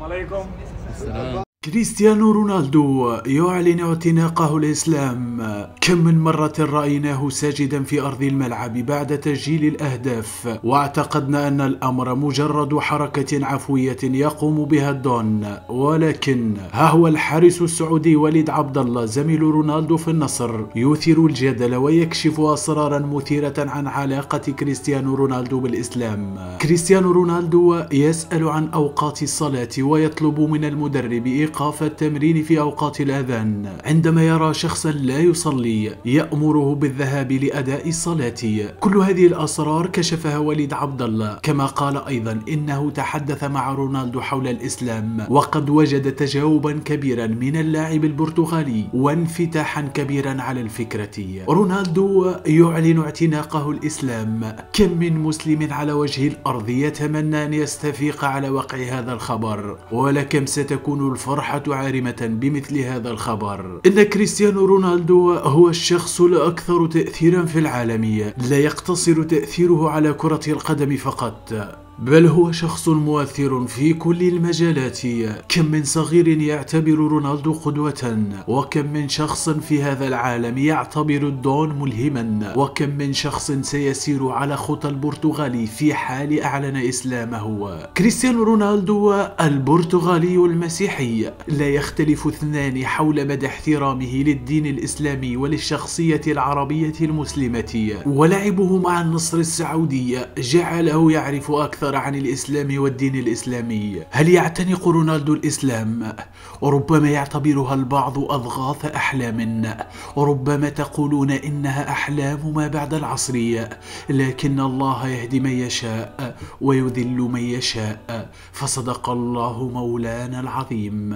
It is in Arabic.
عليكم. السلام. كريستيانو رونالدو يعلن اعتناقه الإسلام. كم من مرة رأيناه ساجدا في أرض الملعب بعد تسجيل الأهداف، واعتقدنا أن الأمر مجرد حركة عفوية يقوم بها الدون، ولكن ها هو الحارس السعودي وليد عبد الله زميل رونالدو في النصر يثير الجدل ويكشف أسرارا مثيرة عن علاقة كريستيانو رونالدو بالإسلام. كريستيانو رونالدو يسأل عن أوقات الصلاة ويطلب من المدرب إيقاف التمرين في أوقات الأذان. عندما يرى شخصا لا يصلي يأمره بالذهاب لأداء الصلاة. كل هذه الأسرار كشفها وليد عبد الله، كما قال أيضا إنه تحدث مع رونالدو حول الإسلام وقد وجد تجاوبا كبيرا من اللاعب البرتغالي وانفتاحا كبيرا على الفكرة. رونالدو يعلن اعتناقه الإسلام. كم من مسلم على وجه الأرض يتمنى أن يستفيق على وقع هذا الخبر، ولكم ستكون الفرحة عارمة بمثل هذا الخبر. إن كريستيانو رونالدو هو الشخص الأكثر تأثيرا في العالم، لا يقتصر تأثيره على كرة القدم فقط، بل هو شخص مؤثر في كل المجالات. كم من صغير يعتبر رونالدو قدوة، وكم من شخص في هذا العالم يعتبر الدون ملهما، وكم من شخص سيسير على خطى البرتغال في حال أعلن إسلامه. كريستيانو رونالدو البرتغالي المسيحي، لا يختلف اثنان حول مدى احترامه للدين الإسلامي وللشخصية العربية المسلمة، ولعبه مع النصر السعودي جعله يعرف أكثر عن الإسلام والدين الإسلامي. هل يعتنق رونالدو الإسلام؟ ربما يعتبرها البعض أضغاث أحلام، ربما تقولون إنها أحلام ما بعد العصر، لكن الله يهدي من يشاء ويذل من يشاء، فصدق الله مولانا العظيم.